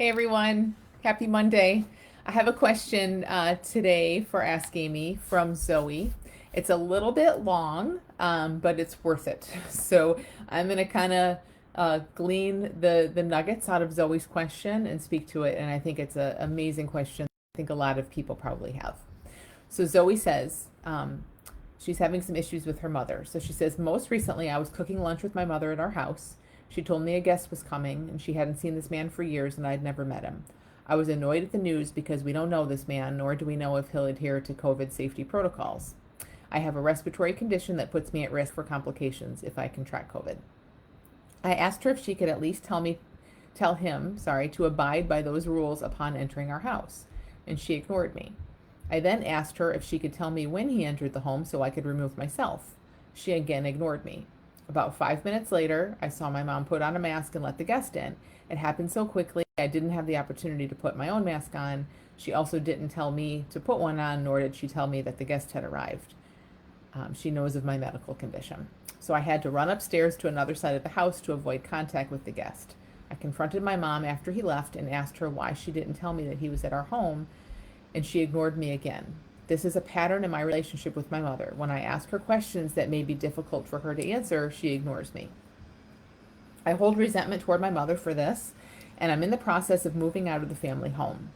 Hey everyone, happy Monday. I have a question today for Ask Amy from Zoe. It's a little bit long, but it's worth it. So I'm going to kind of glean the nuggets out of Zoe's question and speak to it. And I think it's an amazing question. I think a lot of people probably have. So Zoe says she's having some issues with her mother. So she says, most recently I was cooking lunch with my mother at our house. She told me a guest was coming and she hadn't seen this man for years and I'd never met him. I was annoyed at the news because we don't know this man, nor do we know if he'll adhere to COVID safety protocols. I have a respiratory condition that puts me at risk for complications if I contract COVID. I asked her if she could at least tell him, to abide by those rules upon entering our house, and she ignored me. I then asked her if she could tell me when he entered the home so I could remove myself. She again ignored me. About 5 minutes later, I saw my mom put on a mask and let the guest in. It happened so quickly, I didn't have the opportunity to put my own mask on. She also didn't tell me to put one on, nor did she tell me that the guest had arrived. She knows of my medical condition. So I had to run upstairs to another side of the house to avoid contact with the guest. I confronted my mom after he left and asked her why she didn't tell me that he was at our home, and she ignored me again. This is a pattern in my relationship with my mother. When I ask her questions that may be difficult for her to answer, she ignores me. I hold resentment toward my mother for this, and I'm in the process of moving out of the family home.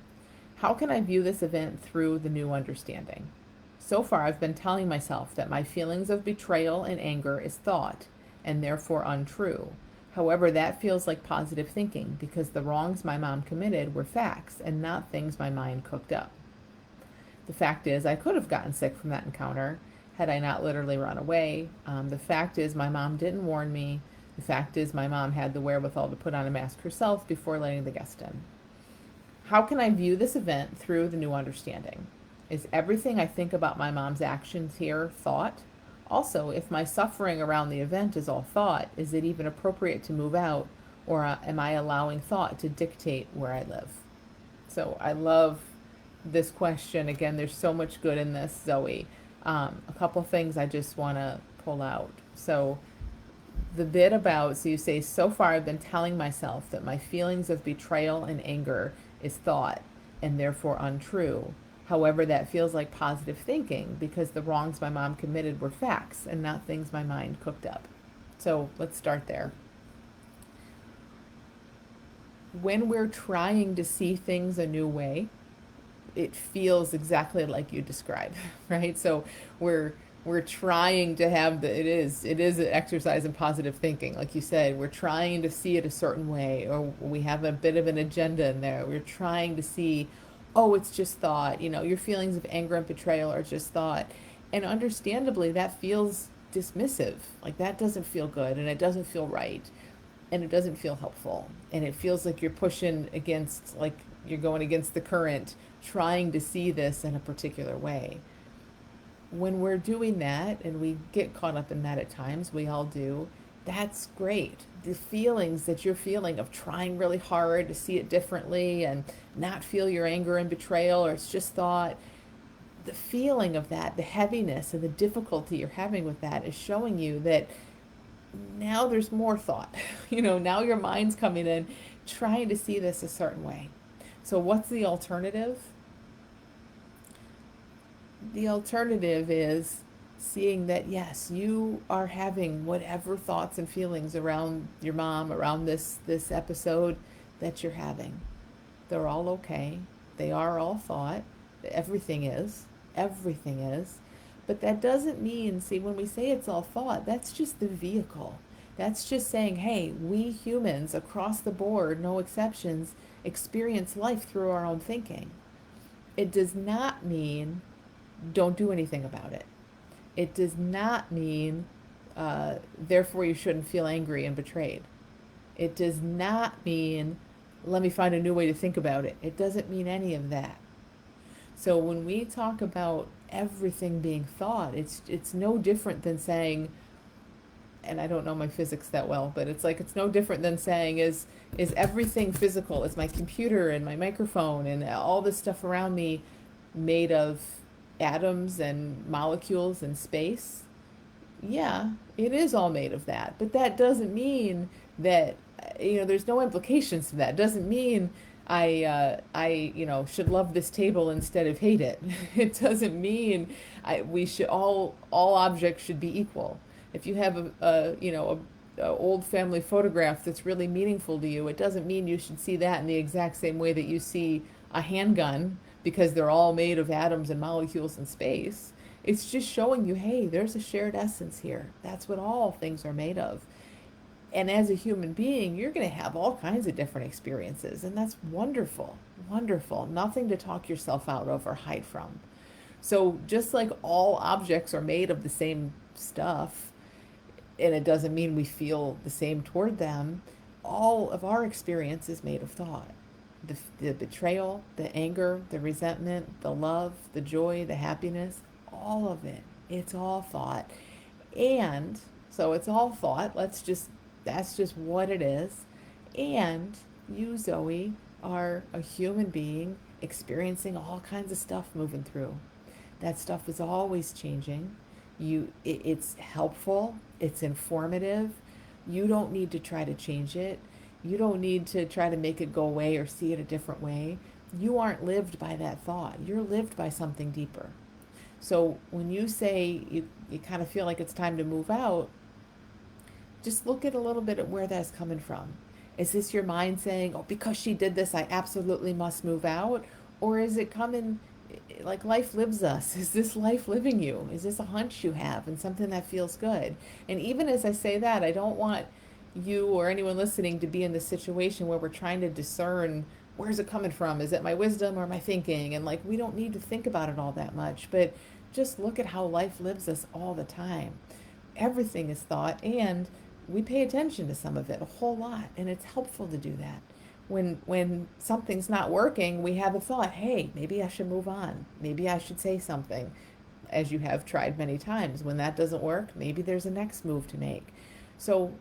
How can I view this event through the new understanding? So far, I've been telling myself that my feelings of betrayal and anger is thought, and therefore untrue. However, that feels like positive thinking because the wrongs my mom committed were facts and not things my mind cooked up. The fact is, I could have gotten sick from that encounter had I not literally run away. The fact is, my mom didn't warn me. The fact is, my mom had the wherewithal to put on a mask herself before letting the guest in. How can I view this event through the new understanding? Is everything I think about my mom's actions here thought? Also, if my suffering around the event is all thought, is it even appropriate to move out, or am I allowing thought to dictate where I live? So I love this question. Again, there's so much good in this, Zoe. A couple things I just want to pull out. So the bit about, so you say, so far I've been telling myself that my feelings of betrayal and anger is thought and therefore untrue. However, that feels like positive thinking because the wrongs my mom committed were facts and not things my mind cooked up. So let's start there. When we're trying to see things a new way, it feels exactly like you described, right? So we're trying to have it is an exercise in positive thinking, like you said. We're trying to see it a certain way, or we have a bit of an agenda in there. We're trying to see, oh, it's just thought. Your feelings of anger and betrayal are just thought, and understandably that feels dismissive. Like that doesn't feel good, and it doesn't feel right, and it doesn't feel helpful, and it feels like you're pushing against, like you're going against the current, trying to see this in a particular way. When we're doing that, and we get caught up in that at times, we all do, that's great. The feelings that you're feeling of trying really hard to see it differently and not feel your anger and betrayal, or it's just thought, the feeling of that, the heaviness and the difficulty you're having with that is showing you that now there's more thought. Now your mind's coming in trying to see this a certain way. So what's the alternative? The alternative is seeing that, yes, you are having whatever thoughts and feelings around your mom, around this episode that you're having. They're all okay. They are all thought. Everything is. But that doesn't mean, see, when we say it's all thought, that's just the vehicle. That's just saying, hey, we humans across the board, no exceptions, experience life through our own thinking. It does not mean don't do anything about it. It does not mean, therefore, you shouldn't feel angry and betrayed. It does not mean, let me find a new way to think about it. It doesn't mean any of that. So when we talk about everything being thought, it's no different than saying, and I don't know my physics that well, but it's no different than saying, is everything physical? Is my computer and my microphone and all this stuff around me made of atoms and molecules and space? Yeah, it is all made of that. But that doesn't mean that, there's no implications to that. It doesn't mean should love this table instead of hate it. It doesn't mean we should all objects should be equal. If you have a old family photograph that's really meaningful to you, it doesn't mean you should see that in the exact same way that you see a handgun because they're all made of atoms and molecules in space. It's just showing you, hey, there's a shared essence here. That's what all things are made of. And as a human being, you're going to have all kinds of different experiences, and that's wonderful, wonderful. Nothing to talk yourself out of or hide from. So, just like all objects are made of the same stuff, and it doesn't mean we feel the same toward them, all of our experience is made of thought. The betrayal, the anger, the resentment, the love, the joy, the happiness, all of it. It's all thought. And so it's all thought. That's just what it is. And you, Zoe, are a human being experiencing all kinds of stuff moving through. That stuff is always changing. It's helpful, it's informative. You don't need to try to change it. You don't need to try to make it go away or see it a different way. You aren't lived by that thought. You're lived by something deeper. So when you say you kind of feel like it's time to move out, just look at a little bit at where that's coming from. Is this your mind saying, oh, because she did this, I absolutely must move out? Or is it coming like life lives us? Is this life living you? Is this a hunch you have and something that feels good? And even as I say that, I don't want you or anyone listening to be in this situation where we're trying to discern where's it coming from? Is it my wisdom or my thinking? And like, we don't need to think about it all that much, but just look at how life lives us all the time. Everything is thought, and we pay attention to some of it a whole lot, and it's helpful to do that. When something's not working, we have a thought, hey, maybe I should move on. Maybe I should say something, as you have tried many times. When that doesn't work, maybe there's a next move to make. So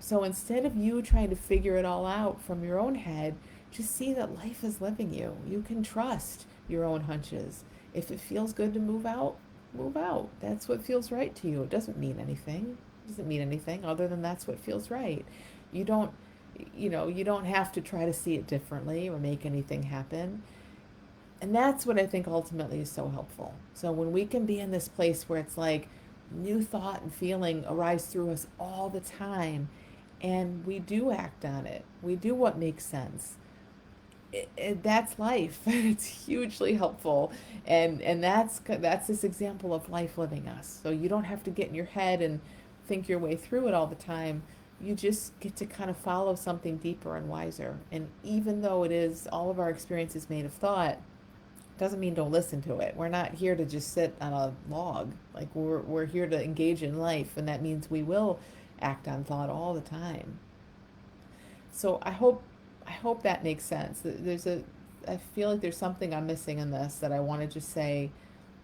instead of you trying to figure it all out from your own head, just see that life is living you. You can trust your own hunches. If it feels good to move out, move out. That's what feels right to you. It doesn't mean anything. It doesn't mean anything other than that's what feels right. You don't you don't have to try to see it differently or make anything happen. And that's what I think ultimately is so helpful. So when we can be in this place where it's like new thought and feeling arise through us all the time, and we do act on it, we do what makes sense. That's life. It's hugely helpful, and that's this example of life living us. So you don't have to get in your head and think your way through it all the time. You just get to kind of follow something deeper and wiser. And even though it is all of our experiences made of thought, doesn't mean don't listen to it. We're not here to just sit on a log. Like we're here to engage in life, and that means we will act on thought all the time. So I hope that makes sense. I feel like there's something I'm missing in this that I want to just say.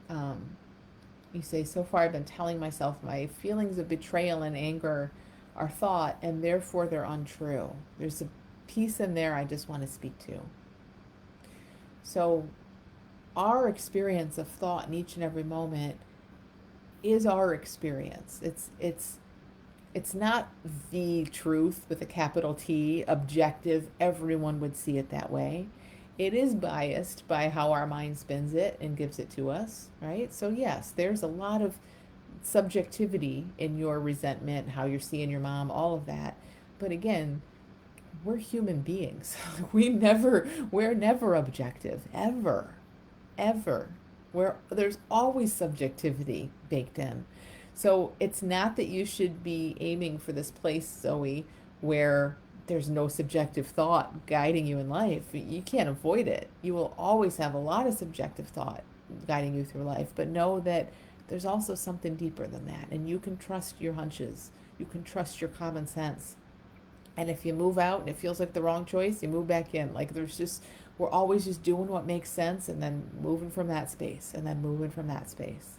You say, so far I've been telling myself my feelings of betrayal and anger are thought, and therefore they're untrue. There's a piece in there I just want to speak to. So our experience of thought in each and every moment is our experience. It's not the truth with a capital T, objective. Everyone would see it that way. It is biased by how our mind spins it and gives it to us, right? So yes, there's a lot of subjectivity in your resentment, how you're seeing your mom, all of that. But again, we're human beings. We're never objective, ever, ever. There's always subjectivity baked in. So it's not that you should be aiming for this place, Zoe, where there's no subjective thought guiding you in life. You can't avoid it. You will always have a lot of subjective thought guiding you through life, but know that there's also something deeper than that, and you can trust your hunches. You can trust your common sense. And if you move out and it feels like the wrong choice, you move back in. Like we're always just doing what makes sense and then moving from that space and then moving from that space.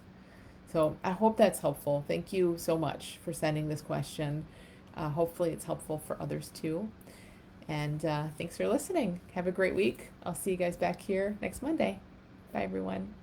So I hope that's helpful. Thank you so much for sending this question. Hopefully it's helpful for others too. And thanks for listening. Have a great week. I'll see you guys back here next Monday. Bye, everyone.